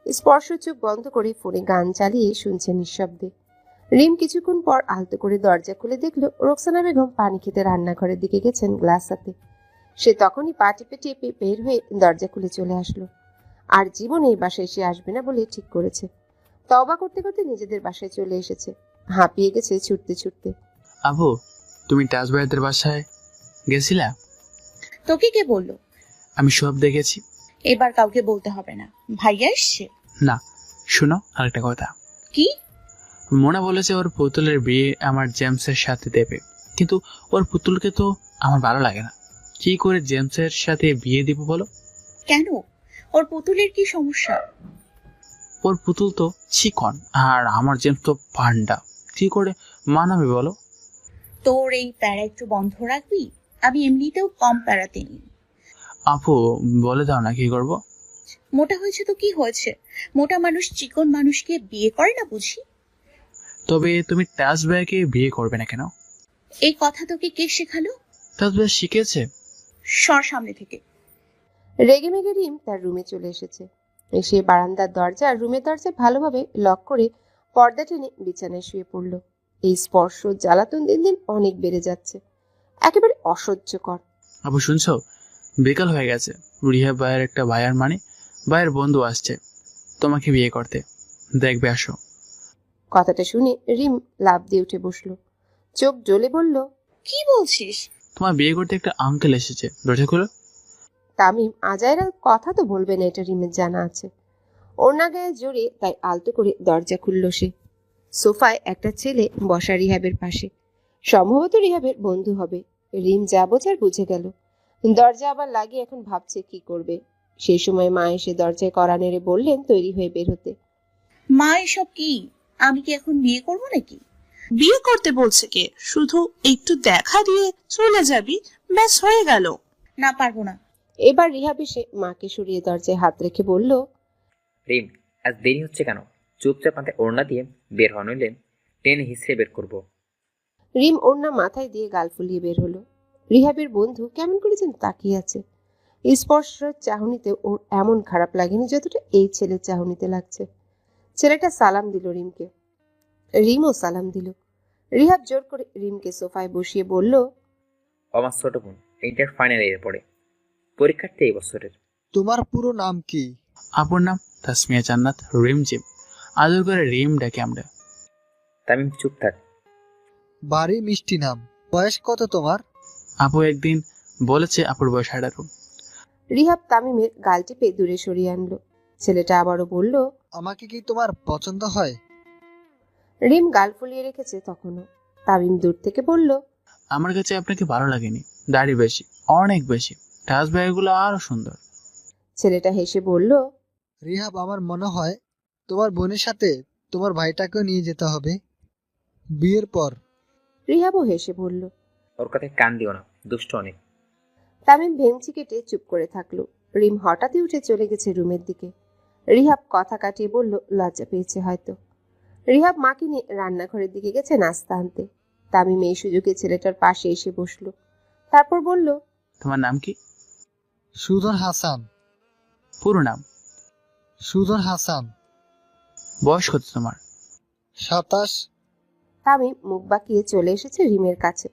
স্পর্শ চোখ বন্ধ করে ফোনে গান চালিয়ে শুনছে নিঃশব্দে। রিম কিছুক্ষণ পর আলতো করে দরজা খুলে দেখলো রোকসানা বেগম পানি খেতে রান্নাঘরের দিকে গেছেন গ্লাস হাতে। সে তখনই পা টিপে টিপে বের হয়ে দরজা খুলে চলে আসলো। আর জীবনে এই বাসায় সে আসবে না বলে ঠিক করেছে। তওবা করতে করতে নিজেদের বাসায় চলে এসেছে। হাঁপিয়ে গেছে ছুটতে ছুটতে। আবু, তুমি টাজ ভাইয়াদের বাসায় গেছিলা? তোকে কে বললো? আমি সব দেখেছি। এবার কাউকে বলতে হবে না। ভাইয়া এসছে? না, শোনো আরেকটা কথা। কি? মোনা বলেছে ওর পুতুলের বিয়ে আমার জেমসের সাথে দেবে, কিন্তু ওর পুতুলকে তো আমার ভালো লাগে না। কি করে জেমসের সাথে বিয়ে দিব বলো? কেন? ওর পুতুলের কি সমস্যা? ওর পুতুল তো চিকন আর আমার জেমস তো পান্ডা, কি করে মানাবে বলো? তোর এই প্যারা একটু বন্ধ রাখবি? আমি এমনিতেও কম প্যারাতে নি। আপু, বলে দাও না কি করব। মোটা হয়েছে তো কি হয়েছে? মোটা মানুষ চিকন মানুষকে বিয়ে করে না বুঝি? তবে তুমি টাজ ভাইয়াকে বিয়ে করবে না কেন? এই কথা তোকে কে শেখালো? টাজ ভাইয়া শিখেছে। সর সামনে থেকে। রেগে মেগে রিম তার রুমে চলে এসেছে। এসে বারান্দার দরজা আর রুমের দরজা ভালোভাবে লক করে পর্দা টেনে বিছানায় শুয়ে পড়ল। এই স্পর্শ জ্বালাতন দিন দিন অনেক বেড়ে যাচ্ছে, একেবারে অসহ্যকর। আপু শুনছো? বিকাল হয়ে গেছে। রিহা ভাইয়ের একটা ভাইয়ার ভাইয়ের বন্ধু আসছে তোমাকে বিয়ে করতে, দেখবে আসো। কথাটা শুনে রিম লাফ দিয়ে উঠে বসলো। চোখ জ্বলে বলল, কি বলছিস? তোমার বিয়ে করতে একটা আঙ্কেল এসেছে, দরজা খুলো। তামিম আজাইরা কথা তো বলবে না, এটা রিমের জানা আছে। ওড়না গায়ে জড়িয়ে তাই আলতো করে দরজা খুলল সে। সোফায় একটা ছেলে বসা রিহাবের পাশে, সম্ভবত রিহাবের বন্ধু হবে। রিম যা বোঝার বুঝে গেল। দরজা আবার লাগিয়ে এখন ভাবছে কি করবে। সেই সময় মা এসে দরজায় কড়া নেড়ে বললেন তৈরি হয়ে বের হতে। মা এসব কি? আমি কি এখন বিয়ে করবো নাকি? বিয়ে করতে বলছে কে? শুধু একটু দেখা দিয়ে চলে যাবি, ব্যাস হয়ে গেল। না, পারবো না। এবার রিহাব এসে মাকে সরিয়ে দরজায় হাত রেখে বলল, রিম, আজ দেরি হচ্ছে কেন? চুপচাপ মাথায় ওড়না দিয়ে বের হন, নইলে টেনে হিসেবে বের করবো। রিম ওড়না মাথায় দিয়ে গাল ফুলিয়ে বের হলো। রিহাবের বন্ধু কেমন করে যেন তাকিয়ে আছে। স্পর্শ চাহনিতে ওর এমন খারাপ লাগেনি যতটা এই ছেলের চাহনিতে লাগছে। ছেলেটা সালাম দিল রিমকে, রিমও সালাম দিল। রিহাব জোর করে রিমকে সোফায় বসিয়ে বলল, আমার ছোট বোন ইন্টার ফাইনাল ইয়ারে পড়ে, পরীক্ষার্থী এই বছরের। তোমার পুরো নাম কি? আপুর নাম তাসমিয়া জান্নাত রিমজিম, আদর করে রিম ডাকে আমরা। তামিম চুপ থাক। বাড়ি মিষ্টি নাম। বয়স কত তোমার? আপু একদিন বলেছে আপুর বয়স 18। রিহাব তামিমের গাল টিপে দূরে সরিয়ে আনলো। ছেলেটা আবারও বলল, আমাকে কি তোমার পছন্দ হয়? রিম গাল ফুলিয়ে রেখেছে তখনও। তামিম দূর থেকে বলল, আমার কাছে আপনাকে ভালো লাগেনি, দাড়ি বেশি, অনেক বেশি। টাজ ভাইয়াগুলো আরো সুন্দর। ছেলেটা হেসে বলল, রিহাব, আমার মনে হয় তোমার বোনের সাথে তোমার ভাইটাকেও নিয়ে যেতে হবে বিয়ের পর। রিহাবও হেসে বলল। ওর কথায় কান দিও না, দুষ্ট অনেক। তামিম ভেঙচি কেটে চুপ করে থাকলো। রিম হঠাৎই উঠে চলে গেছে রুমের দিকে। রিহাব কথা কাটিয়ে বলল, লজ্জা পেয়েছে হয়তো। রিহাব মাকে নিয়ে রান্নাঘরের দিকে গেছে নাস্তা আনতে। তামিম এই সুযোগে ছেলেটার পাশে এসে বসলো। তারপর বলল, তোমার নাম কি? সুজন হাসান। পুরো নাম? সুজন হাসান। বয়স কত তোমার? 27। তামিম মুখ বাঁকিয়ে চলে এসেছে রিমের কাছে।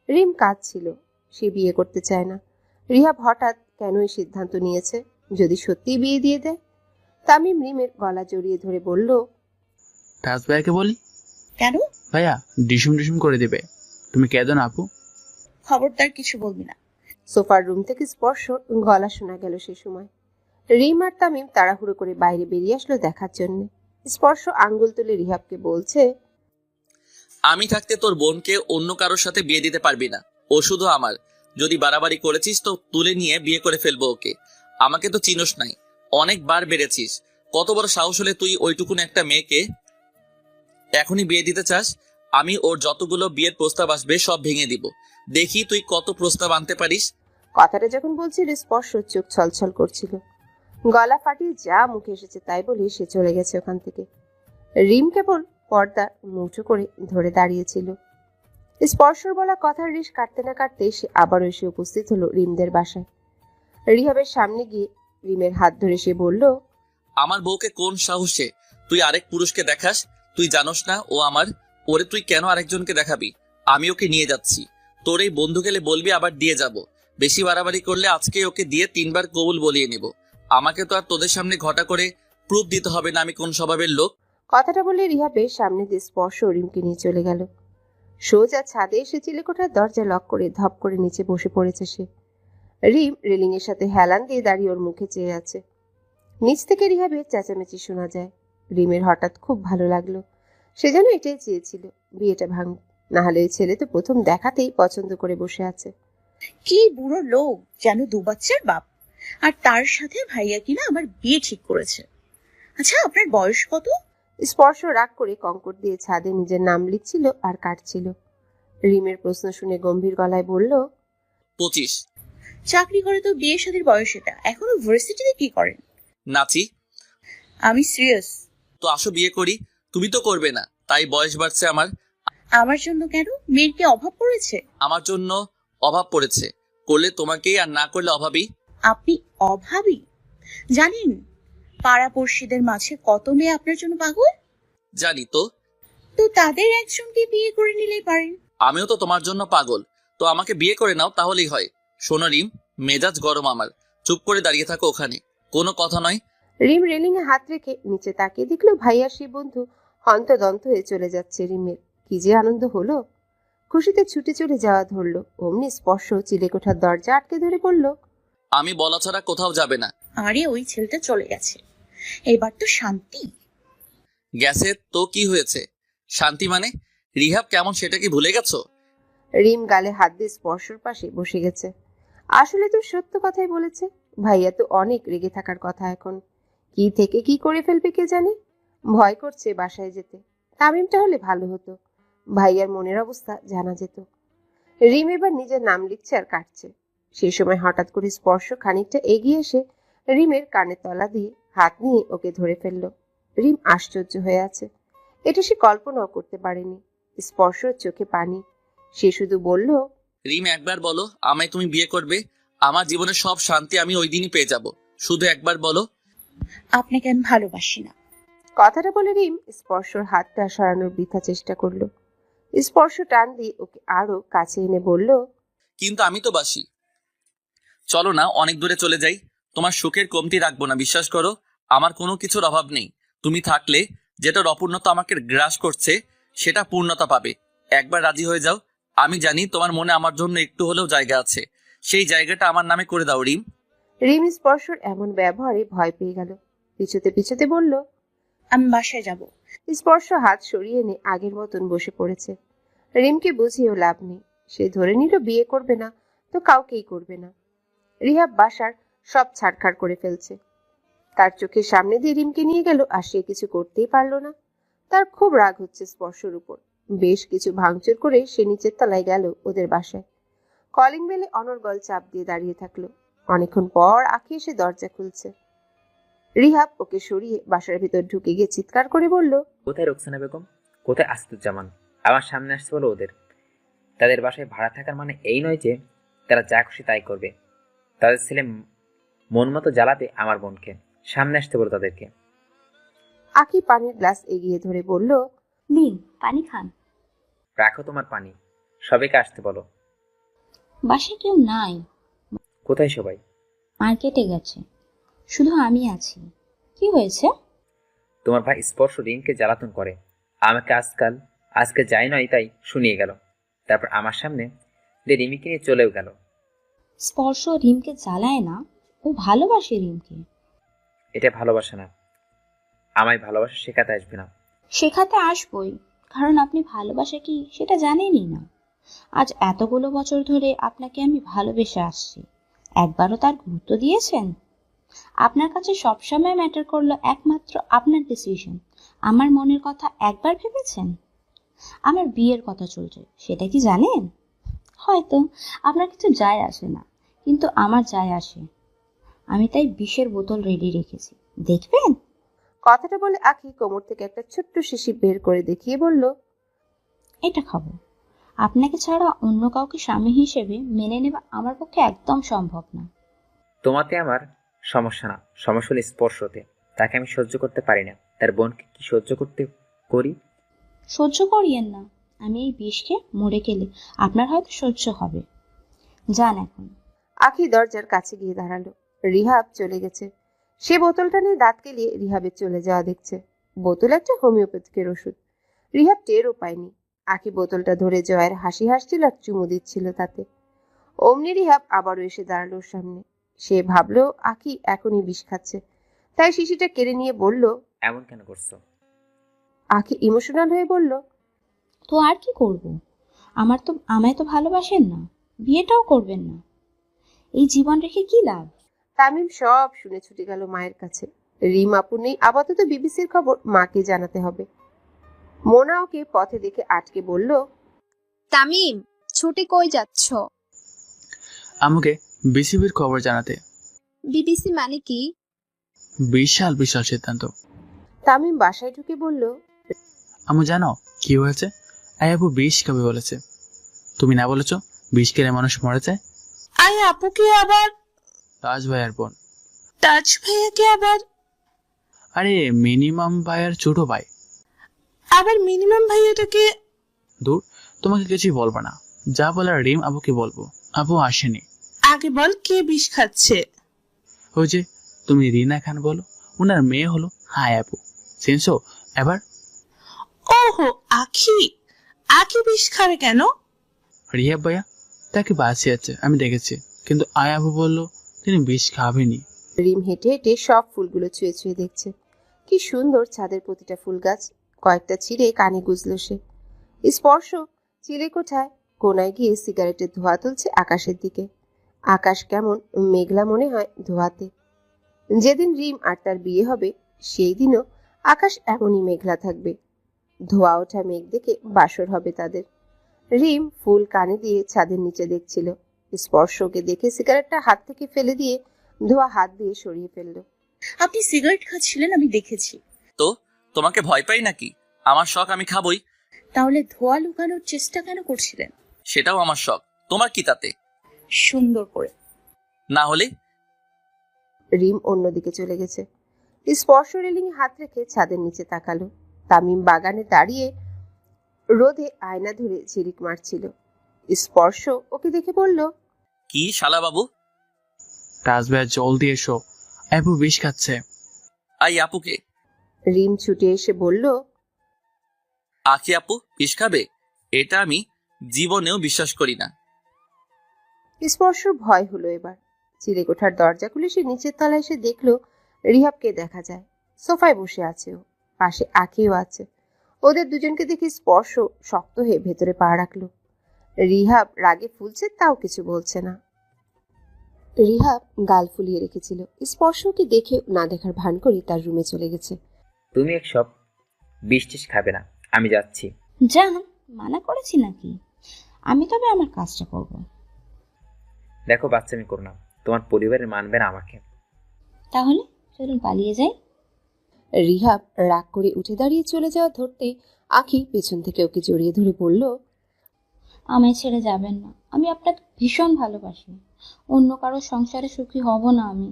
রিম কাঁদছিল, সে বিয়ে করতে চায় না। রিহাব হঠাৎ কেন এই সিদ্ধান্ত নিয়েছে? যদি সত্যিই বিয়ে দিয়ে দেয়? তামিম রিমের গলা জড়িয়ে ধরে বলল, টাজ ভাইয়াকে বলি? কেন? ভাইয়া ডিসুম ডিসুম করে দেবে। তুমি কেঁদো না আপু। খবরদার কিছু বলবি না। সোফার রুম থেকে স্পর্শ গলা শোনা গেল সে সময়। রিম আর তামিম তাড়াহুড়ো করে বাইরে বেরিয়ে আসলো দেখার জন্য। স্পর্শ আঙ্গুল তুলে রিহাবকে বলছে, আমি থাকতে তোর বোনকে অন্য কারোর সাথে বিয়ে দিতে পারবি না, ও শুধু আমার। যদি বাড়াবাড়ি করেছিস তো তুলে নিয়ে বিয়ে করে ফেলবো ওকে। আমাকে তো চিনোস নাই, অনেকবার বেড়েছিস। কত বড় সাহস হলে তুই ওইটুকুন একটা মেয়েকে এখনই বিয়ে দিতে চাস? আমি ওর যতগুলো বিয়ের প্রস্তাব আসবে সব ভেঙে দিব, দেখি তুই কত প্রস্তাব আনতে পারিস। কথাটা যখন বলছিল স্পর্শ চোখ ছলছল করছিল। গলা ফাটিয়ে যা মুখে এসেছে তাই বলে সে চলে গেছে ওখান থেকে। রিম কেবল পর্দা মুঠো করে ধরে দাঁড়িয়েছিল। স্পর্শর বলা কথার রেশ কাটতে না কাটতে সে আবারও এসে উপস্থিত হলো রিমদের বাসায়। রিহাবের সামনে গিয়ে রিমের হাত ধরে সে বলল, আমার বউকে কোন সাহসে তুই আরেক পুরুষকে দেখাস? তুই জানোস না ও আমার? ওরে তুই কেন আরেকজনকে দেখাবি? আমি ওকে নিয়ে যাচ্ছি। তোর এই বন্ধু গেলে বলবি আবার দিয়ে যাব। বেশি বাড়াবাড়ি করলে আজকে ওকে দিয়ে 3বার কবুল বলিয়ে নেব। আমাকে তো আর তোদের সামনে ঘটা করে প্রুফ দিতে হবে না আমি কোন স্বভাবের লোক। কথাটা বলে রিহাবের সামনে দিয়ে স্পর্শ রিমকে নিয়ে চলে গেল। সোজা ছাদে এসে চিলেকোঠার দরজা লক করে ধপ করে নিচে বসে পড়েছে সে। রিম রেলিং এর সাথে হেলান দিয়ে দাঁড়িয়ে ওর মুখে চেয়ে আছে। নিচ থেকে রিহাবের চেঁচামেচি শোনা যায়। রিমের হঠাৎ খুব ভালো লাগলো। সে যেন এটাই চেয়েছিল, বিয়েটা ভাঙুক, না হলে ওই ছেলে তো প্রথম দেখাতেই পছন্দ করে বসে আছে। কি বুড়ো লোক, যেন 2 বাচ্চার বাপ। আর তার সাথে ভাইয়া কিনা আমার বিয়ে ঠিক করেছে। আচ্ছা, আপনার বয়স কত? স্পর্শ রাগ করে কঙ্কর দিয়ে ছাদে নিজের নাম লিখছিল আর কাটছিল। রিমের প্রশ্ন শুনে গম্ভীর গলায় বলল, 25। চাকরি করে তো বিয়ে শাদীর বয়স এটা। এখনো ভার্সিটিতে কি করেন? নাচি। আমি সিরিয়াস। তো আসো বিয়ে করি। তুমি তো করবে না, তাই বয়স বাড়ছে আমার। আমার জন্য কেন? মেয়ের কি অভাব পড়েছে? আমার জন্য অভাব পড়েছে। করলে তোমাকেই, আর না করলে অভাবী। আপনি অভাবী? জানেন পাড়াপড়শিদের মাঝে কত মেয়ে আপনার জন্য পাগল? জানি তো। তো তাদের একজনকে বিয়ে করে নিলেই পারেন। আমিও তো তোমার জন্য পাগল। তো আমাকে বিয়ে করে নাও, তাহলেই হয়। শোনো রিম, মেজাজ গরম আমার। চুপ করে দাঁড়িয়ে থাকো ওখানে, কোনো কথা নয়। রিম রেলিং এ হাত রেখে নিচে তাকিয়ে দেখলো ভাইয়া সেই বন্ধু হন্তদন্ত হয়ে চলে যাচ্ছে। রিমের কি যে আনন্দ হলো, খুশিতে ছুটে চলে যাওয়া ধরলো। অমনি স্পর্শ চিলেকোঠার দরজা আটকে ধরে বলল, আমি বলা ছাড়া কোথাও যাবে না। আরে ওই ছেলেটা চলে গেছে, এবার তো শান্তি। গেছে তো কি হয়েছে? শান্তি মানে? রিহাব কেমন সেটা কি ভুলে গেছো? রিম গালে হাত দিয়ে স্পর্শর পাশে বসে গেছে। আসলে তো সত্য কথাই বলেছে। ভাইয়া তো অনেক রেগে থাকার কথা এখন। কি থেকে কি করে ফেলবে কে জানে। ভয় করছে বাসায় যেতে। তামিমটা হলে ভালো হতো, ভাইয়ার মনের অবস্থা জানা যেত। রিম এবার নিজের নাম লিখছে আর কাটছে। সেই সময় হঠাৎ করে স্পর্শ খানিকটা এগিয়ে এসে রিমের কানের তলা দিয়ে হাত নিয়ে ওকে ধরে ফেলল। রিম আশ্চর্য হয়ে আছে। এটা সে কল্পনাও করতে পারেনি। স্পর্শর চোখে পানি। সে শুধু বলল, রিম একবার বলো আমায় তুমি বিয়ে করবে। আমার জীবনের সব শান্তি আমি ওই দিনই পেয়ে যাব। শুধু একবার বলো। আপনাকে আমি ভালোবাসি না। কথাটা বলে রিম স্পর্শর হাতটা সরানোর বৃথা চেষ্টা করলো। স্পর্শ টান দিয়ে ওকে আরো কাছে এনে বলল, কিন্তু আমি তো বাসি। চলো না, অনেক দূরে চলে যাই। তোমার সুখের কমতি রাখবো না, বিশ্বাস করো। আমার কোনো কিছুর অভাব নেই। তুমি থাকলে যেটার অপূর্ণতা আমাকে গ্রাস করছে সেটা পূর্ণতা পাবে। একবার রাজি হয়ে যাও। আমি জানি তোমার মনে আমার জন্য একটু হলেও জায়গা আছে। সেই জায়গাটা আমার নামে করে দাও রিম। রিম স্পর্শর এমন ব্যবহারে ভয় পেয়ে গেল। পিছুতে পিছুতে বলল, আমি বাসায় যাব। স্পর্শ হাত সরিয়ে এনে আগের মতন বসে পড়েছে। রিমকে বুঝিয়েও লাভ নেই। সে ধরে নিল বিয়ে করবে না তো কাউকেই করবে না। রিহাব বাসার সব ছাড়খাড় করে ফেলছে। তার চোখের সামনে দিয়ে রিমকে নিয়ে গেল আর সে কিছু করতেই পারল না। তার খুব রাগ হচ্ছে স্পর্শর উপর। বেশ কিছু ভাঙচুর করে সে নিচের তলায় গেল ওদের বাসায়। কলিং বেলে অনর্গল চাপ দিয়ে দাঁড়িয়ে থাকলো। অনেকক্ষণ পর আঁকি এসে দরজা খুলছে। রিহাব ওকে সরিয়ে বাসার ভিতর ঢুকে গিয়ে চিৎকার করে বলল, কোথায় রোকসানা বেগম? কোথায় আস্তুজ্জামান? আমার সামনে আসতে বলো ওদের। তাদের বাসায় ভাড়া থাকার মানে এই নয় যে তারা যা খুশি তাই করবে। তাদের ছেলে মন মতো জ্বালাতে আমার বোনকে। সামনে আসতে বলো তাদেরকে। আঁকি পানির গ্লাস এগিয়ে ধরে বলল, নিন পানি খান। রাখো তোমার পানি, সবাইকে আসতে বলো। বাসায় কেউ নাই, কোথায় সবাই? মার্কেটে গেছে, শুধু আমি আছি। কি হয়েছে? তোমার ভাই স্পর্শ রিমকে জ্বালাতন করে। আমাকে আজকে যাই নয় তাই শুনিয়ে গেল। তারপর আমার সামনে দিয়ে রিমিকে নিয়ে চলেও গেল। স্পর্শ রিমকে জ্বালায় না, ও ভালোবাসে রিমকে। এটা ভালোবাসা না। আমায় ভালোবাসা শেখাতে আসবে না। শেখাতে আসবই, কারণ আপনি ভালোবাসা কি সেটা জানেনই না। আজ এতগুলো বছর ধরে আপনাকে আমি ভালোবেসে আসছি, একবারও তার গুরুত্ব দিয়েছেন? আপনার কাছে সবসময় ম্যাটার করলো একমাত্র আপনার ডিসিশন। আমার মনের কথা একবার ভেবেছেন? আমার বিয়ের কথা চলছে, সেটা কি জানেন? হয়তো আপনার কিছু যায় আসে না, কিন্তু আমার যায় আসে। আমি তাই বিষের বোতল রেডি রেখেছি, দেখবেন? কথাটা বলে আঁকি কোমর থেকে একটা ছোট্ট শিশি বের করে দেখিয়ে বলল, এটা খাবো। আপনাকে ছাড়া অন্য কাউকে স্বামী হিসেবে মেনে নেওয়া আমার পক্ষে একদম সম্ভব না। তোমাতে আমার সমস্যা না, সমস্যা হলো স্পর্শতে। তাকে আমি সহ্য করতে পারি না, তার বোনকে কি সহ্য করতে করি? সহ্য করিয়েন না। আমি এই বিষকে মরে গেলে আপনার হয়তো সহ্য হবে। যান এখন। আখি দরজার কাছে গিয়ে দাঁড়ালো। রিহাব চলে গেছে। সে বোতলটা নিয়ে দাঁত কেলিয়ে রিহাবের চলে যাওয়া দেখছে। বোতল একটা হোমিওপ্যাথিকের ওষুধ। রিহাব টেরও পায়নি। আখি বোতলটা ধরে জয়ের হাসি হাসছিল আর চুমু দিচ্ছিল তাতে। অমনি রিহাব আবারও এসে দাঁড়ালো ওর সামনে। সে ভাবলো আখি এখনই বিষ খাচ্ছে, তাই শিশিটা কেড়ে নিয়ে বলল। এমন কেন করছো? আখি ইমোশনাল হয়ে বলল, তো আর কি করব? আমায় তো ভালোবাসেন না, বিয়েটাও করবেন না। এই জীবন রেখে কি লাভ? তামিম সব শুনে ছুটে গেল মায়ের কাছে। রিম আপু নেই, আপাতত বিবিসির খবর মাকে জানাতে হবে। মোনা ওকে পথে দেখে আটকে বলল, তামিম, ছুটে কই যাচ্ছ? আমাকে বিসিবির খবর জানাতে। বিবিসি মানে কি? বিশাল বিশাল সিদ্ধান্ত। তামিম বাসায় ঢুকে বলল, আমু জানো কি হয়েছে? আপু বিষ খাবে বলেছে। তুমি না বলেছো বিষ খেলে মানুষ মরে যায়? আই আপুকে আবার? রাজ ভাইয়ার বোন। তাজ ভাইয়াকে আবার? আরে মিনিমাম ভাইয়ার ছোট ভাই। আবার মিনিমাম ভাইয়াটাকে? দূর, তোমাকে কিছুই বলবো না, যা বলার রিম আবুকে বলবো। আবু আসেনি। আগে বল কে বিষ খাচ্ছে? ওই যে তুমি রিনা খান বলো, ওনার মেয়ে হলো হাই আপু। সেন্সো এবার? ওহো, আখি। আখি বিষ খাবে কেন? রিহাব ভাইয়া তাকে বাঁচিয়েছে, আমি দেখেছি, কিন্তু আয়াবু বললো তিনি বিষ খাবেনি। রিম হেঁটে হেঁটে সব ফুলগুলো ছুঁয়ে ছুঁয়ে দেখছে। কি সুন্দর ছাদের প্রতিটা ফুল গাছ। কয়েকটা ছিঁড়ে কানে গুজল সে। স্পর্শ চিলে কোঠায় কোনায় গিয়ে সিগারেটের ধোঁয়া তুলছে আকাশের দিকে। আকাশ কেমন মেঘলা মনে হয় ধোঁয়াতে। যেদিন রিম আর তার বিয়ে হবে সেই দিনও আকাশ এমনই মেঘলা থাকবে। ধোঁয়া ওঠা মেঘ দেখে বাসর হবে তাদের। রিম ফুল কানে দিয়ে ছাদের নিচে দেখছিল। স্পর্শকে দেখে সিগারেটটা হাত থেকে ফেলে দিয়ে ধোঁয়া হাত দিয়ে সরিয়ে ফেলল। আপনি সিগারেট খাচ্ছিলেন, আমি দেখেছি। তো তোমাকে ভয় পাই নাকি? আমার শখ, আমি খাবই। তাহলে ধোয়া লুকানোর চেষ্টা কেন করছিলেন? সেটাও আমার শখ, তোমার কি তাতে? সুন্দর করে। না হলে? রিম অন্যদিকে চলে গেছে। স্পর্শ রেলিং হাত রেখে ছাদের নিচে তাকালো। তামিম বাগানে দাঁড়িয়ে রোদে আয়না ধরে ঝিলিক মারছিল। স্পর্শ ওকে দেখে বলল, কি শালা বাবু? রাজ ভাইয়া জলদি এসো, আপু বিষ খাচ্ছে। আই আপুকে? রিম ছুটে এসে বলল, আখি আপু বিষ খাবে? এটা আমি জীবনেও বিশ্বাস করি না। স্পর্শ ভয় হলো এবার। চিলে কোঠার দরজা খুলে সে নিচের তলায় এসে দেখলো রিহাবকে দেখা যায়। সোফায় বসে আছে ও, পাশে আখিও আছে। ওদের দুজনকে দেখে স্পর্শ শক্ত হয়ে ভেতরে পা রাখলো। রিহাব রাগে ফুলছে, তাও কিছু বলছে না। রিহাব গাল ফুলিয়ে রেখেছিল। স্পর্শকে দেখে না দেখার ভান করে তার রুমে চলে গেছে। তুমি সব বিষ টিষ খাবে না, আমি যাচ্ছি। যান, মানা করেছি নাকি? আমি তবে আমার কাজটা করব। দেখো বাচ্চামি করো না, তোমার পরিবারের মানবে না আমাকে। তাহলে চলুন পালিয়ে যাই। রিহাব রাগ করে উঠে দাঁড়িয়ে চলে যাওয়া ধরতে আখি পেছন থেকে ওকে জড়িয়ে ধরে বলল, আমায় ছেড়ে যাবেন না। আমি আপনাকে ভীষণ ভালোবাসি। অন্য কারো সংসারে সুখী হব না আমি।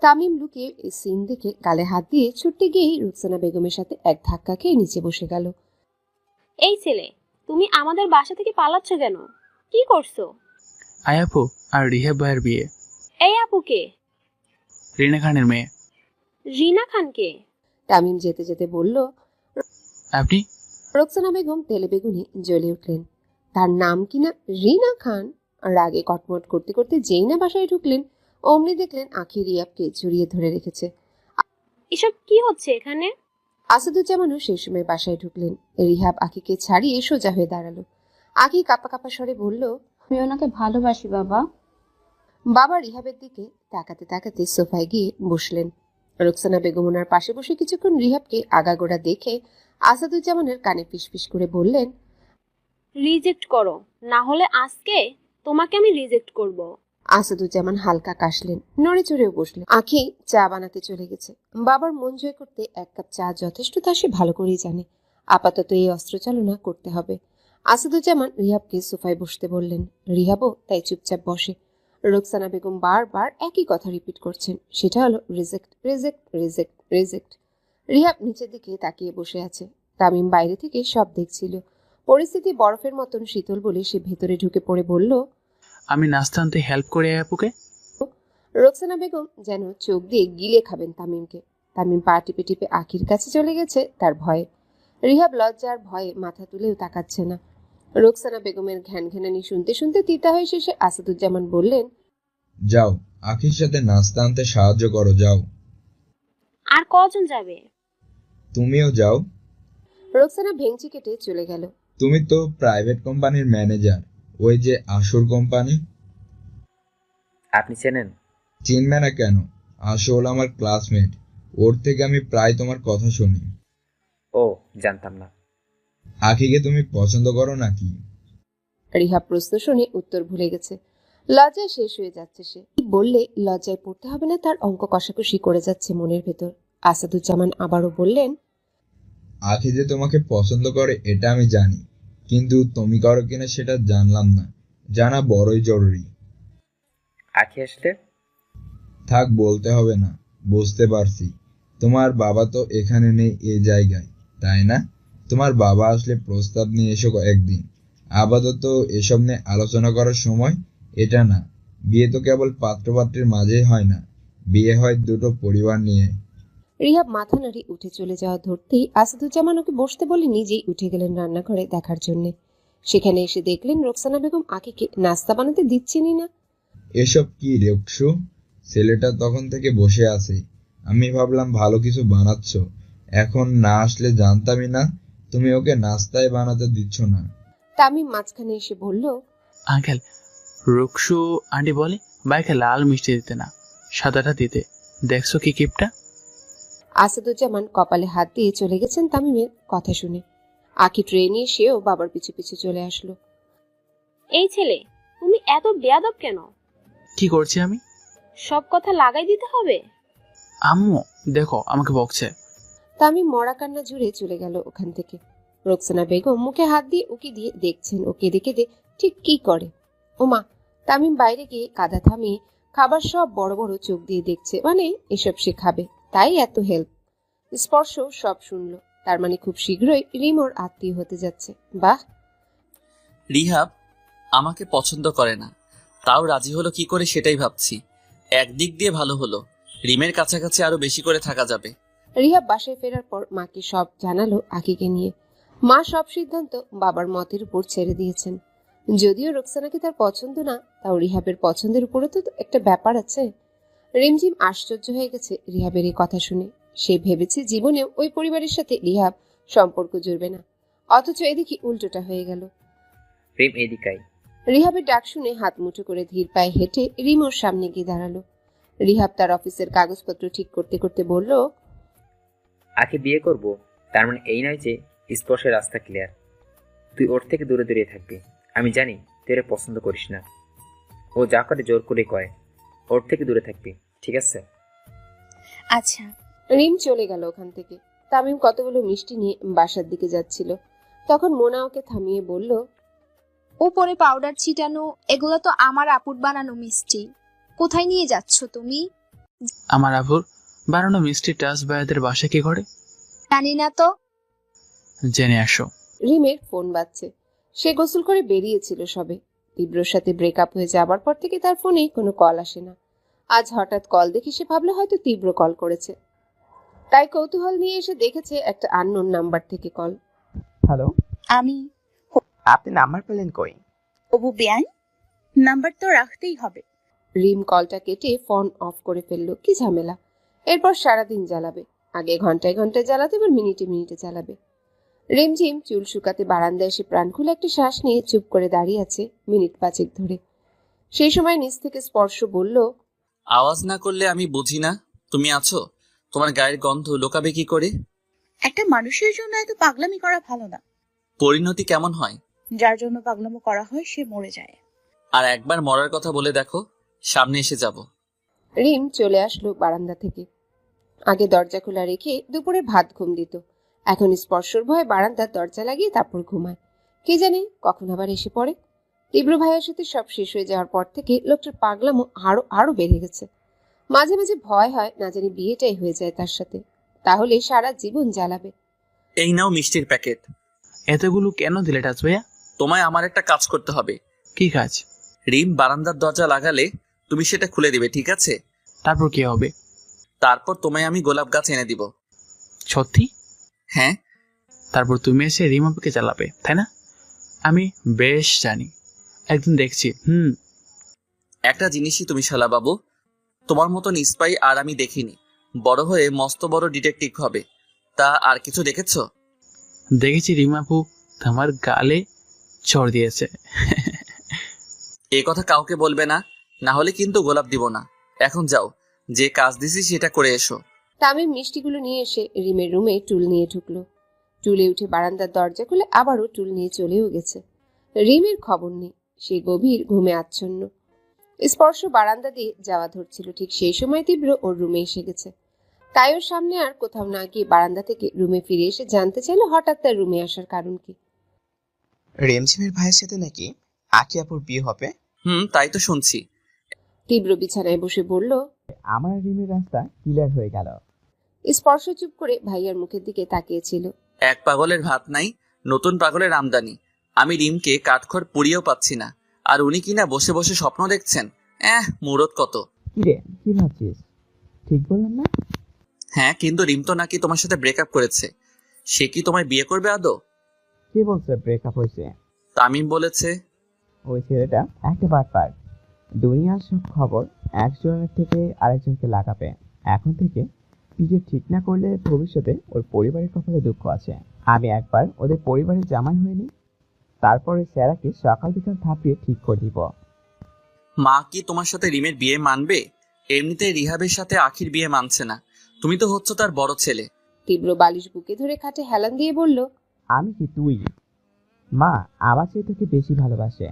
তামিম লুকিয়ে এই সিন দেখে গালে হাত দিয়ে ছুটতে গিয়েই রুকসানা বেগমের সাথে এক ধাক্কা খেয়ে নিচে বসে গেল। এই ছেলে, তুমি আমাদের বাসা থেকে পালাচ্ছ কেন? কি করছো? আয়াপু আর রিহাব ভাইয়ের বিয়ে। এই আপুকে? রিনা খানের মেয়ে। রিনা খানকে? তামিম যেতে যেতে বলল। আপনি? রুকসানা বেগম তেলে বেগুনে জ্বলে উঠলেন। তার নাম কিনা রিনা খান। রাগে কটমট করতে করতে যেই না বাসায় ঢুকলেন অমনি দেখলেন আখি রিয়াবকে জড়িয়ে ধরে রেখেছে। এসব কি হচ্ছে এখানে? আসাদুজ্জামানও সেই সময় বাসায় ঢুকলেন। রিহাব আখিকে ছাড়িয়ে সোজা হয়ে দাঁড়ালো। আখি কাঁপা কাঁপা স্বরে বলল, আমি ওনাকে ভালোবাসি বাবা। বাবা রিহাবের দিকে তাকাতে তাকাতে সোফায় গিয়ে বসলেন। রুকসানা বেগম ওনার পাশে বসে কিছুক্ষণ রিহাবকে আগাগোড়া দেখে আসাদুজ্জামানের কানে ফিসফিস করে বললেন, রিজেক্ট করো, না হলে আজকে তোমাকে আমি রিজেক্ট করব। আসাদুজ্জামান হালকা কাশলেন, নড়ে চড়েও বসলেন। আখি চা বানাতে চলে গেছে। বাবার মন জয় করতে এক কাপ চা যথেষ্ট, তা সে ভালো করেই জানে। আপাতত এই অস্ত্র চালনা করতে হবে। আসাদুজ্জামান রিহাবকে সোফায় বসতে বললেন। রিহাবও তাই চুপচাপ বসে। রুকসানা বেগম বারবার একই কথা রিপিট করছেন, সেটা হলো রিজেক্ট রিজেক্ট রিজেক্ট। রিজেক্ট। রিহাব নিচের দিকে তাকিয়ে বসে আছে। তামিম বাইরে থেকে সব দেখছিল। পরিস্থিতি বরফের মতন শীতল বলে সে ভেতরে ঢুকে পড়ে বলল, আমি নাস্তা আনতে হেল্প করে আপুকে। রোকসানা বেগম যেন চোখ দিয়ে গিলে খাবেন তামিমকে। তামিম পা টিপে টিপে আখির কাছে চলে গেছে তার ভয়ে। রিহাব লজ্জার ভয়ে মাথা তুলেও তাকাচ্ছে না। রোকসানা বেগমের ঘ্যানঘ্যানানি শুনতে শুনতে তিতা হয়ে শেষে আসাদুজ্জামান বললেন, যাও আখির সাথে নাস্তা আনতে সাহায্য করো, যাও। আর কজন যাবে? তুমিও যাও। রোকসানা ভেঙচি কেটে চলে গেল। তুমি তো প্রাইভেট কোম্পানির ম্যানেজার, ওই যে আসর কোম্পানি। আপনি চেনেন? চিনবে না কেন? আসল আমার ক্লাসমেট, ওর থেকে আমি প্রায় তোমার কথা শুনি। ও, জানতাম না। আখিকে তুমি পছন্দ করো নাকি? রিহাব প্রশ্ন শুনে উত্তর ভুলে গেছে। লজ্জায় শেষ হয়ে যাচ্ছে সে। কি বললে লজ্জায় পড়তে হবে না তার অঙ্ক কষাকষি করে যাচ্ছে মনের ভেতর। আসাদুজ্জামান আবারও বললেন, আখি যে তোমাকে পছন্দ করে এটা আমি জানি, কিন্তু তুমি করো কিনা সেটা জানলাম না। জানা বড়ই জরুরি। আখি আসলে? থাক, বলতে হবে না, বুঝতে পারছি। তোমার বাবা তো এখানে নেই এই জায়গায়, তাই না? তোমার বাবা আসলে প্রস্তাব নিয়ে এসো একদিন। আপাতত এসব নিয়ে আলোচনা করার সময় এটা না। বিয়ে তো কেবল পাত্রপাত্রের মাঝেই হয় না, বিয়ে হয় দুটো পরিবার নিয়ে। রিহাব মাথা নাড়ি উঠে চলে যাওয়া ধরতেই আসাদুজ্জামান ওকে বসতে বলে নিজেই উঠে গেলেন রান্নাঘরে দেখার জন্য। সেখানে এসে দেখলেন রোকসানা বেগম আখিকে নাস্তা বানাতে দিচ্ছেনই না। এসব কি রেকসু? ছেলেটা তখন থেকে বসে আছে, আমি ভাবলাম ভালো কিছু বানাচ্ছ। এখন না আসলে জানতামই না তুমি ওকে নাস্তায় বানাতে দিচ্ছ না। তামিম মাঝখানে এসে বলল, আঙ্কেল, রুকসু আন্টি বলে বাইকে লাল মিষ্টি দিতে না, সাদাটা দিতে। দেখছো কি কিপটা? আসাদুজ্জামান কপালে হাত দিয়ে চলে গেছেন তামিমের কথা শুনে। আখি ট্রে নিয়ে সেও বাবার পিছু পিছু চলে আসলো। এই ছেলে, তুমি এত বেয়াদব কেন? কি করছি আমি? সব কথা লাগাই দিতে হবে? আম্মু দেখো আমাকে বকছে। তামিম মরা কান্না জুড়ে চলে গেল ওখান থেকে। রোকসানা বেগম মুখে হাত দিয়ে উকি দিয়ে দেখছেন ও কেঁদে কেঁদে ঠিক কি করে। ওমা! তামিম বাইরে গিয়ে কাঁদা থামিয়ে খাবার সব বড় বড় চোখ দিয়ে দেখছে, মানে এসব সে খাবে, তাই এত হেল্প। স্পর্শ সব শুনলো, তার মানে খুব শীঘ্রই রিমোর আত্মীয় হতে যাচ্ছে। বাহ! রিহাব আমাকে পছন্দ করে না, তাও রাজি হলো কি করে সেটাই ভাবছি। একদিক দিয়ে ভালো হলো, রিমের কাছাকাছি আরো বেশি করে থাকা যাবে। রিহাব বাসায় ফেরার পর মাকে সব জানালো আকিকে নিয়ে। মা সব সিদ্ধান্ত বাবার মতের উপর ছেড়ে দিয়েছেন। যদিও রোকসানাকে তার পছন্দ না, তাও রিহাবের পছন্দের উপরে তো একটা ব্যাপার আছে। রিমঝিম আশ্চর্য হয়ে গেছে রিহাবের এই কথা শুনে। সে ভেবেছে জীবনেও ওই পরিবারের সাথে রিহাব সম্পর্ক জুড়বে না, অথচ এদিকে উল্টোটা হয়ে গেল। প্রেম এদিকাই। রিহাবের ডাক শুনে হাত মুঠো করে ধীর পায়ে হেঁটে রিমোর সামনে গিয়ে দাঁড়ালো। রিহাব তার অফিসের কাগজপত্র ঠিক করতে করতে বলল, আখি বিয়ে করব, তার মানে এই নয় যে স্পর্শের রাস্তা ক্লিয়ার। তুই ওর থেকে দূরে দূরে থাকবি। আমি জানি তুই এর পছন্দ করিস না, ও যা করে জোর করে কয়। ওর থেকে দূরে থাকবি, ঠিক আছে? আচ্ছা। রিম চলে গেল ওখান থেকে। তামিম কতগুলো মিষ্টি নিয়ে বাসার দিকে যাচ্ছিল, তখন মোনা ওকে থামিয়ে বলল, উপরে পাউডার ছিটানো, এগুলো তো আমার আপুর বানানো মিষ্টি। কোথায় নিয়ে যাচ্ছ তুমি? আমার আবুর বানানো মিষ্টি টাচ ভাইয়াদের বাসা কি করে? জানি না তো। জেনে আসো। রিমের ফোন বাজছে। সে গোসল করে বেরিয়েছিল সবে। তীব্রর সাথে ব্রেকআপ হয়ে যাবার পর থেকে তার ফোনে কোনো কল আসে না। আজ হঠাৎ কল দেখে সে ভাবলো হয়তো তীব্র কল করেছে, তাই কৌতূহল নিয়ে এসে দেখেছে একটা আননোন নাম্বার থেকে কল। হ্যালো, আমি। আপনি নাম্বার পেলেন কই? অবু বেআইন, নাম্বার তো রাখতেই হবে। রিম কলটা কেটে ফোন অফ করে ফেললো। কি ঝামেলা! এরপর সারাদিন জ্বালাবে। আগে ঘন্টায় ঘন্টায় জ্বালাতে, এবার মিনিটে মিনিটে জ্বালাবে। রিমঝিম চুল শুকাতে বারান্দায় এসে প্রাণ খুলে একটা শ্বাস নিয়ে চুপ করে দাঁড়িয়ে আছে মিনিট 5 ধরে। সেই সময় নিচ থেকে স্পর্শ বলল, আওয়াজ না করলে আমি বুঝি না তুমি আছো। তোমার গায়ের গন্ধ লোকাবে কি করে? একটা মানুষের জন্য এত পাগলামি করা ভালো না। পরিণতি কেমন হয়? যার জন্য পাগলামো করা হয় সে মরে যায়। আর একবার মরার কথা বলে দেখো, সামনে এসে যাব। রিম চলে আসলো বারান্দা থেকে। আগে দরজা খোলা রেখে দুপুরে ভাত ঘুম দিত, এখন স্পর্শর ভয়ে বারান্দার দরজা লাগিয়ে তারপর ঘুমায়। কে জানে কখন আবার এসে পড়ে। তীব্র ভাইয়ের সাথে সব শেষ হয়ে যাওয়ার পর থেকে লোকটার পাগলামো আরো বেড়ে গেছে। মাঝে মাঝে ভয় হয় না জানি বিয়েটাই হয়ে যায় তার সাথে। তাহলে সারা জীবন জ্বালাবে। এই নাও মিষ্টির প্যাকেট। এতগুলো কেন দিলে টাচ ভাইয়া? তোমায় আমার একটা কাজ করতে হবে। কি কাজ? রিম বারান্দার দরজা লাগালে তুমি সেটা খুলে দিবে, ঠিক আছে? তারপর কি হবে? তারপর তোমায় আমি গোলাপ গাছ এনে দিব। সত্যি? হ্যাঁ। তারপর তুমি এসে রিমাকে চালাবে, তাই না? আমি বেশ জানি, একদিন দেখছি। একটা জিনিসই তুমি শালা বাবু, তোমার মতন স্পাই আর আমি দেখিনি। বড় হয়ে মস্ত বড় ডিটেকটিভ হবে। তা আর কিছু দেখেছো? দেখেছি রিমাপু তোমার গালে চড় দিয়েছে। এ কথা কাউকে বলবে না, না হলে কিন্তু গোলাপ দিব না। এখন যাও, যে কাজ দিছি সেটা করে এসো। তামিম মিষ্টিগুলো নিয়ে এসে রিমের রুমে টুল নিয়ে ঢুকলো। টুলে উঠে বারান্দার দরজা খুলে আবারও টুল নিয়ে চলেও গেছে। রিমের খবর নেই, সে গভীর ঘুমে আচ্ছন্ন। স্পর্শ বারান্দা দিয়ে যাওয়া ধরছিল, ঠিক সেই সময় তীব্র ওর রুমে এসে গেছে। তাই ওর সামনে আর কোথাও না গিয়ে বারান্দা থেকে রুমে ফিরে এসে জানতে চাইলো হঠাৎ তার রুমে আসার কারণ কি। রেমঝিমের ভাইয়ের সাথে নাকি আকি আপুর বিয়ে হবে? তাই তো শুনছি। তীব্র বিছানায় বসে বলল, আমার রিমের রাস্তা ক্লিয়ার হয়ে গেল। স্পর্শ চুপ করে ভাইয়ার মুখের দিকে তাকিয়েছিল। এক পাগলের ভাত নাই, নতুন পাগলের আমদানি। আমি রিমকে কাঠখড় পুড়িয়েও পাচ্ছি না, আর উনি কিনা বসে বসে স্বপ্ন দেখছেন। মুরত কত। কিরে, কি ভাবছিস? ঠিক বললাম না? হ্যাঁ, কিন্তু রিম তো নাকি তোমার সাথে ব্রেকআপ করেছে। সে কি তোমায় বিয়ে করবে আদৌ? কে বলছে ব্রেকআপ হয়েছে? তামিম বলেছে। ওই ছেলেটা একটা বাটপার। দুনিয়ার সব খবর একজনের থেকে আরেকজনকে লাগাবে। এখন থেকে নিজে ঠিক না করলে ভবিষ্যতে ওর পরিবারের কপালে দুঃখ আছে। আমি একবার ওদের পরিবারের জামাই হয়নি, তারপরে স্যারাকে সকাল বিকাল থাপিয়ে ঠিক করে দিব। মা কি তোমার সাথে রিমের বিয়ে মানবে? এমনিতে রিহাবের সাথে আখির বিয়ে মানছে না। তুমি তো হচ্ছে তার বড় ছেলে। তীব্র বালিশ বুকে ধরে খাটে হেলান দিয়ে বলল, আমি কি তুই? মা আমার চেয়ে তোকে বেশি ভালোবাসে।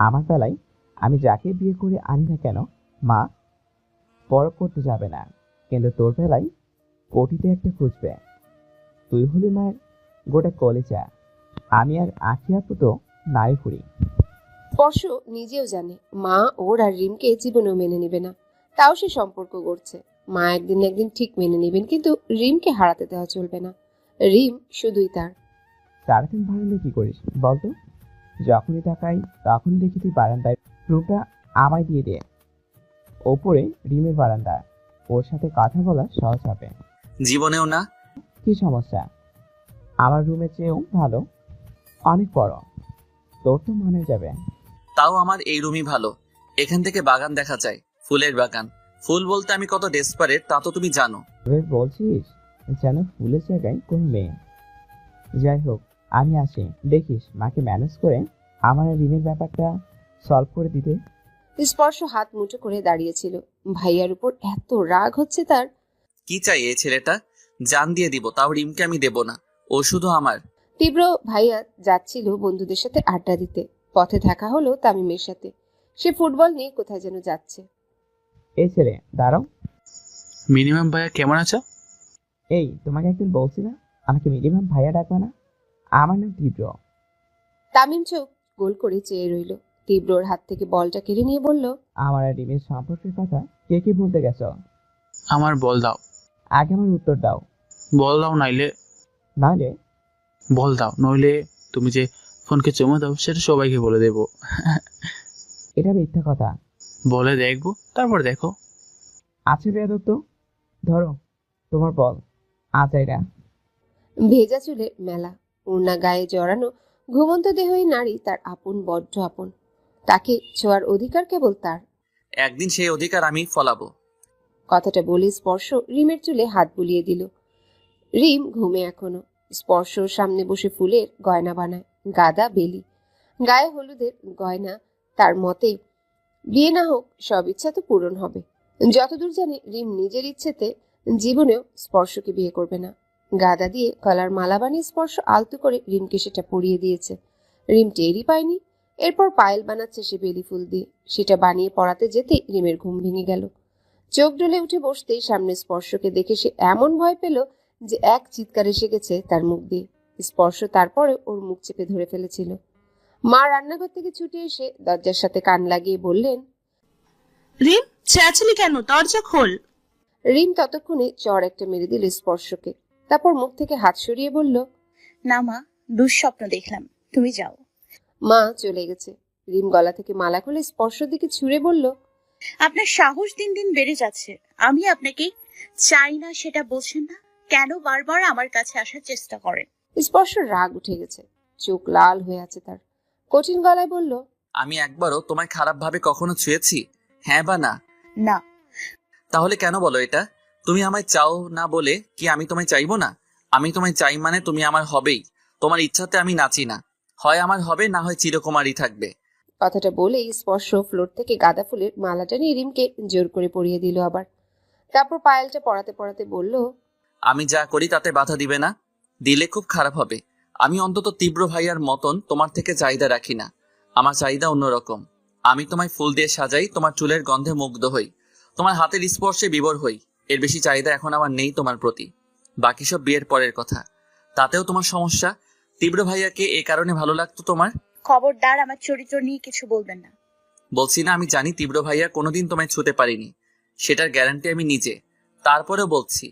আমার বেলায় আমি যাকে বিয়ে করে আনি না কেন মা পরক করতে যাবে না, কিন্তু তোর বেলায় কোটিতে একটা খুঁজবে। তুই হলি মায়ের গোটা কলেজা। আমি আর আখি আপু তো নারী ফুরি। স্পর্শ নিজেও জানে মা ওর আর রিমকে জীবনেও মেনে নেবে না, তাও সে সম্পর্ক গড়ছে। মা একদিন না একদিন ঠিক মেনে নেবেন, কিন্তু রিমকে হারাতে দেওয়া চলবে না। রিম শুধুই তার। সারাদিন ভালো কি করিস বলতো? যখনই তাকাই তখনই দেখি তুই বারান্দায়। রুমটা আমায় দিয়ে দে। ওপরে রিমের বারান্দা, ওর সাথে কথা বলা সহজ হবে। জীবনেও না। কি সমস্যা? আমার রুমের চেয়েও ভালো, অনেক বড়। তোর তো মনে যাবে। তাও আমার এই রুমই ভালো। এখান থেকে বাগান দেখা যায়, ফুলের বাগান। ফুল বলতে আমি কত ডেসপারেট তা তো তুমি জানো। বলছিস যেন ফুলের জায়গায় কোন মেয়ে। যাই হোক, আমি আসি। দেখিস মাকে ম্যানেজ করে আমার ঋণের ব্যাপারটা সলভ করে দিতে। স্পর্শ হাত মুঠো করে দাঁড়িয়েছিল। ভাইয়ার উপর এত রাগ হচ্ছে তার। কি চাই এই ছেলেটা? জান দিয়ে দিব, তাও রিমকে আমি দেব না। ও শুধু আমার। তীব্র ভাইয়া যাচ্ছিল বন্ধুদের সাথে আড্ডা দিতে। পথে দেখা হলো তামিমের সাথে। সে ফুটবল নিয়ে কোথায় যেন যাচ্ছে। এই ছেলে দাঁড়াও। মিনিমাম ভাইয়া কেমন আছো? এই তোমাকে একদিন বলছি না আমাকে মিনিমাম ভাইয়া ডাকবে না? আমার নাম তীব্র। তামিম চোখ গোল করে চেয়ে রইল। তীব্রর হাত থেকে বলটা কেড়ে নিয়ে বলল, আমার আর রিমের সম্পর্কের কথা কে কি বলতে গেছো? আমার বল দাও। আগে আমার উত্তর দাও। বল দাও, নাইলে বল দাও, নইলে তুমি যে ফোনকে চুমো দাও সেটা সবাইকে বলে দেব। এটা মিথ্যা কথা। বলে দেখবো, তারপর দেখো। আছে বেয়াদব তো। ধরো তোমার বল। আচাইরা ভেজা চুলের মেলা, ওড়না গায়ে জড়ানো ঘুমন্ত দেহই নারী তার আপন, বড্ড আপন। তাকে ছোঁয়ার অধিকার কেবল তার। একদিন সেই অধিকার আমি ফলাবো। কথাটা বলে স্পর্শ রিমের চুলে হাত বুলিয়ে দিল। রিম ঘুমে এখনো। স্পর্শর সামনে বসে ফুলের গয়না বানায়, গাদা বেলি, গায়ে হলুদের গয়না। তার মতে বিয়ে না হোক সব ইচ্ছা তো পূরণ হবে। যতদূর জানে রিম নিজের ইচ্ছেতে জীবনেও স্পর্শকে বিয়ে করবে না। গাদা দিয়ে গলার মালা বানিয়ে স্পর্শ আলতু করে রিমকে সেটা পরিয়ে দিয়েছে। রিম টেরই পায়নি। এরপর পায়েল বানাচ্ছে সে বেলি ফুল দিয়ে। সেটা বানিয়ে পরাতে যেতেই রিমের ঘুম ভেঙে গেল। চোখ ডলে উঠে বসতেই সামনে স্পর্শকে দেখে সে এমন ভয় পেল যে এক চিৎকার এসে গেছে তার মুখ দিয়ে। স্পর্শ তারপরে ওর মুখ চেপে ধরে ফেলেছিল। মা রান্নাঘর থেকে ছুটে এসে দরজার সাথে কান লাগিয়ে বললেন, রিম চেঁচালি কেন? দরজা খোল। রিম ততক্ষণে চড় একটা মেরে দিল স্পর্শকে, তারপর মুখ থেকে হাত সরিয়ে বলল, না মা, দুঃস্বপ্ন দেখলাম, তুমি যাও। মা চলে গেছে। রিম গলা থেকে মালা খুলে স্পর্শর দিকে ছুঁড়ে বলল, আপনার সাহস দিন দিন বেড়ে যাচ্ছে। আমি আপনাকে চাই না সেটা বলছেন না, কেন বারবার আমার কাছে আসার চেষ্টা করেন? স্পর্শ রাগ উঠে গেছে, চোখ লাল হয়ে আছে তার। কঠিন গলায় বলল, আমি একবারও তোমায় খারাপ ভাবে কখনো ছুঁয়েছি? হ্যাঁ বা না? না। তাহলে কেন বলো এটা? তুমি আমায় চাও না বলে কি আমি তোমায় চাইবো না? আমি তোমায় চাই মানে তুমি আমার হবেই। তোমার ইচ্ছাতে আমি নাচি না, হয় আমার হবে না হয় চিরকুমারী থাকবে। কথাটা বলেই স্পর্শ ফ্লোর থেকে গাঁদা ফুলের মালাটা নিয়ে রিমকে জোর করে পরিয়ে দিল আবার। তারপর পায়েলটা পরাতে পরাতে বলল, আমি যা করি তাতে বাধা দিবে না? দিলে খুব খারাপ হবে। আমি অন্তত তীব্র ভাইয়ার মতন তোমার থেকে চাহিদা রাখি না। আমার চাহিদা অন্যরকম। আমি তোমায় ফুল দিয়ে সাজাই, তোমার চুলের গন্ধে মুগ্ধ হই, তোমার হাতের স্পর্শে বিভোর হই। এর বেশি চাহিদা এখন আমার নেই তোমার প্রতি। বাকি সব বিয়ের পরের কথা। তাতেও তোমার সমস্যা? তীব্র ভাইয়াকে এ কারণে ভালো লাগতো তোমার? খবরদার আমার চরিত্র নিয়ে কিছু বলবেন না। বলছি না আমি জানি তীব্র ভাইয়া কোনোদিন তোমায় ছুঁতে পারিনি, সেটার গ্যারান্টি আমি নিজে। তারপরেও বলছি,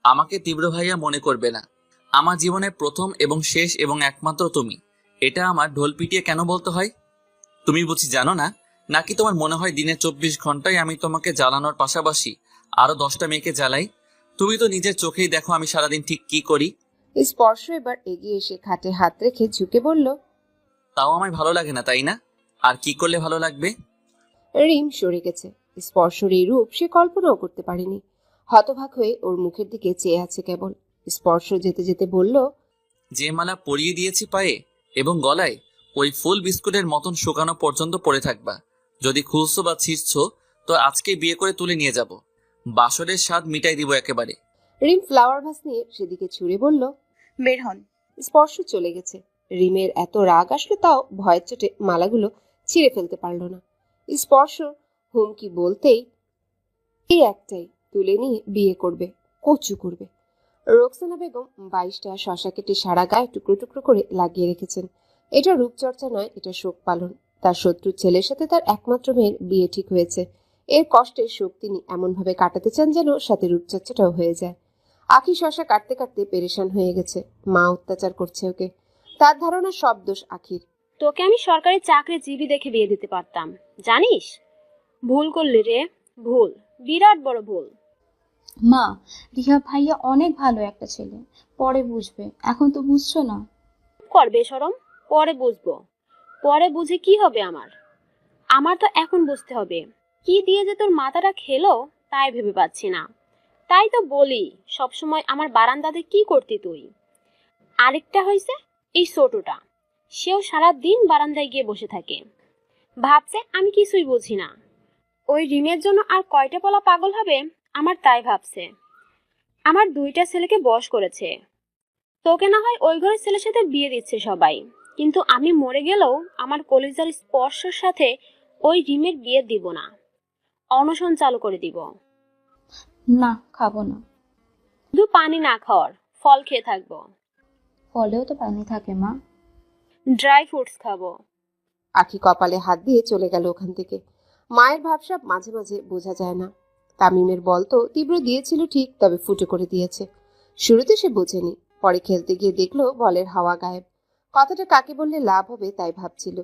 আমাকে তীব্র ভাইয়া মনে করবে না। আমার জীবনের প্রথম এবং শেষ এবং একমাত্র তুমি। এটা আমার ঢোল পিটিয়ে কেন বলতে হয়? তুমি বুঝি জানো না? নাকি তোমার মনে হয় দিনে 24 ঘন্টায় আমি তোমাকে জ্বালানোর পাশাপাশি আরো 10টা মেয়েকে জ্বালাই? তুমি তো নিজের চোখেই দেখো আমি সারাদিন ঠিক কি করি। স্পর্শ এবার এগিয়ে এসে খাটে হাত রেখে ঝুঁকে বলল, তাও আমায় ভালো লাগে না, তাই না? আর কি করলে ভালো লাগবে? রিম সরে গেছে। স্পর্শর এই রূপ সে কল্পনাও করতে পারেনি। হতভাগ হয়ে ওর মুখের দিকে চেয়ে আছে কেবল। স্পর্শ যেতে যেতে বলল, যে মালা পরিয়ে দিয়েছি পায়ে এবং গলায়, ওই ফুল বিস্কুটের মতন শুকানো পর্যন্ত পড়ে থাকবা। যদি খুলছো বা ছিঁড়ছো তো আজকে বিয়ে করে তুলে নিয়ে যাব। বাসরের স্বাদ মিটাই দিব একেবারে। রিম ফ্লাওয়ার ভাস নিয়ে সেদিকে ছুঁড়ে বলল, বের হন। স্পর্শ চলে গেছে। রিমের এত রাগ আসলো তাও ভয়ের চোটে মালাগুলো ছিঁড়ে ফেলতে পারল না। স্পর্শ হুমকি বলতেই এই একটাই, তুলে নিয়ে বিয়ে করবে, কচু করবে। রোকসানা বেগম 22টা শশা কেটে সারা গায়ে টুকরো টুকরো করে লাগিয়ে রেখেছেন। এটা রূপচর্চা নয়, এটা শোক পালন। তার শত্রুর ছেলের সাথে তার একমাত্র মেয়ের বিয়ে ঠিক হয়েছে। এর কষ্টের শোক তিনি এমনভাবে কাটাতে চান যেন সাথে রূপচর্চাটাও হয়ে যায়। আখি শশা কাটতে কাটতে পেরেশান হয়ে গেছে। মা অত্যাচার করছে ওকে। তার ধারণা সব দোষ আখির। তোকে আমি সরকারি চাকরিজীবী দেখে বিয়ে দিতে পারতাম, জানিস? ভুল করলি রে, ভুল, বিরাট বড় ভুল। মা, রিহা ভাইয়া অনেক ভালো একটা ছেলে, পরে বুঝবে, এখন তো বুঝছো না। কর বেশরম, পরে বুঝবো। পরে বুঝে কি হবে আমার? আমার তো এখন বুঝতে হবে। কি দিয়ে যে তোর মাথাটা খেলো তাই ভেবে পাচ্ছি না। তাই তো বলি, সবসময় আমার বারান্দাতে কি করতি তুই? আরেকটা হয়েছে এই ছোটটা, সেও সারা দিন বারান্দায় গিয়ে বসে থাকে, ভাবছে আমি কিছুই বুঝি না। ওই রিমের জন্য আর কয়টা পলা পাগল হবে আমার তাই ভাবছে। আমার 2টা ছেলেকে বশ করেছে। তোকে না হয় ওই ঘরের ছেলের সাথে বিয়ে দিচ্ছে সবাই, কিন্তু আমি মরে গেলেও আমার কলিজার স্পর্শের সাথে ওই রিমের বিয়ে দিব না। অনশন চালু করে দিব। না, খাবো না। শুধু পানি না খাওয়ার, ফল খেয়ে থাকবো। ফলেও তো পানি থাকে মা। ড্রাই ফ্রুটস খাবো। আখি কপালে হাত দিয়ে চলে গেল ওখান থেকে। মায়ের ভাবসাব মাঝে মাঝে বোঝা যায় না। তামিমের বল তো তীব্র দিয়েছিল ঠিক, তবে ফুটো করে দিয়েছে। শুরুতে সে বোঝেনি, পরে খেলতে গিয়ে দেখলো বলের হাওয়া গায়েব। কথাটা কাকে বললে লাভ হবে তাই ভাবছিল।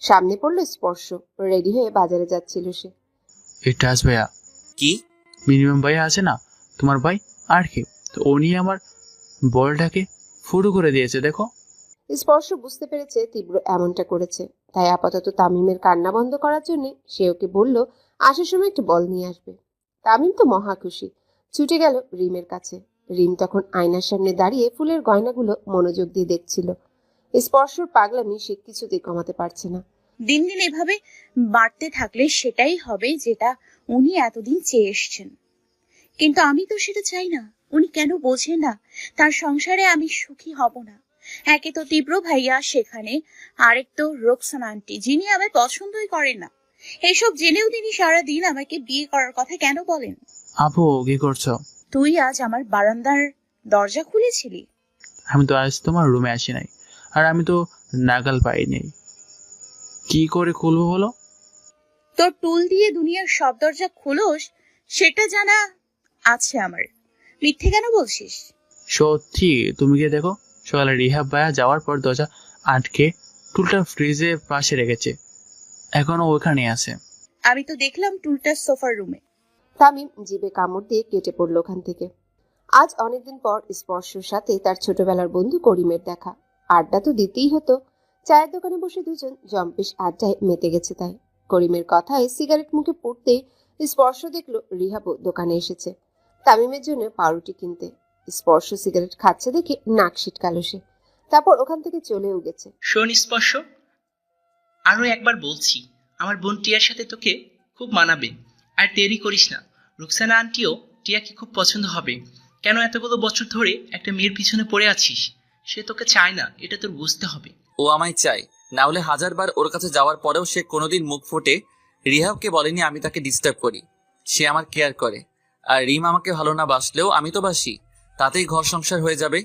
সামনে পড়লো স্পর্শ, রেডি হয়ে বাজারে যাচ্ছিল সে। এটা ভাইয়া কি? মিনিমাম ভাইয়া আছে না তোমার ভাই, আর কি, তো ও নিয়ে আমার বলটাকে ফুটো করে দিয়েছে দেখো। স্পর্শ বুঝতে পেরেছে তীব্র এমনটা করেছে, তাই আপাতত তামিমের কান্না বন্ধ করার জন্য সে ওকে বলল আসার সময় একটু বল নিয়ে আসবে। তামিম তো মহা খুশি, ছুটে গেল রিমের কাছে। রিম তখন আয়নার সামনে দাঁড়িয়ে ফুলের গয়নাগুলো মনোযোগ দিয়ে দেখছিল। স্পর্শর পাগলামি সে কিছুতেই কমাতে পারছে না। দিন দিন এভাবে বাড়তে থাকলে সেটাই হবে যেটা উনি এতদিন চেয়ে এসছেন, কিন্তু আমি তো সেটা চাই না। উনি কেন বোঝেন না তার সংসারে আমি সুখী হব না? একে তো তীব্র ভাইয়া সেখানে, আরেক তো রোকসানা আন্টি যিনি আমায় পছন্দই করেন না। এসব জেনেও তিনি সারাদিন আমাকে বিয়ে করার কথা কেন বলেন? আপু কি করছো? তুই আজ আমার বারান্দার দরজা খুলেছিলি? আমি তো আজ তোমার রুমে আসি নাই, আর আমি তো নাগাল পাইনি। কি করে খুলবো বলো? তোর টুল দিয়ে দুনিয়ার সব দরজা খুলোস সেটা জানা আছে আমার। মিথ্যে কেন বলছিস? সত্যি, তুমি গিয়ে দেখো। সকালে রিহাব ভাইয়া যাওয়ার পর দরজা আটকে টুলটা ফ্রিজের পাশে রেখেছে, এখনো ওখানে আছে। আমি তো দেখলাম টুলটা সোফার রুমে। তামিম জিভে কামড় দিয়ে কেটে পড়লো ওখান থেকে। আজ অনেকদিন পর স্পর্শর সাথে তার ছোটবেলার বন্ধু করিমের দেখা। আড্ডা তো দিতেই হতো। চায়ের দোকানে বসে দুজন জম্পেশ আড্ডায় মেতে গেছে তাই। করিমের কথায় সিগারেট মুখে পড়তেই স্পর্শ দেখলো রিহাবও দোকানে এসেছে তামিমের জন্য পাউরুটি কিনতে। স্পর্শ সিগারেট খাচ্ছে দেখে নাক সিটকালো সে। তারপর ওখান থেকে চলেও গেছে। শোন স্পর্শ, আরো একবার বলছি, আমার বোন টিয়ার সাথে তোকে খুব মানাবে। আর দেরি করিস না, রুকসানা আন্টিও টিয়াকে খুব পছন্দ হবে। কেন এতগুলো বছর ধরে একটা মেয়ের পিছনে পড়ে আছিস? সে তোকে চায় না, এটা তোর বুঝতে হবে। ও আমায় চায়, না হলে 1000 বার ওর কাছে যাওয়ার পরেও সে কোনোদিন মুখ ফুটে রিহাবকে বলেনি আমি তাকে ডিস্টার্ব করি। সে আমার কেয়ার করে। আর রিম আমাকে ভালো না বাসলেও আমি তো বাসি, তাতেই ঘর সংসার হয়ে যাবে।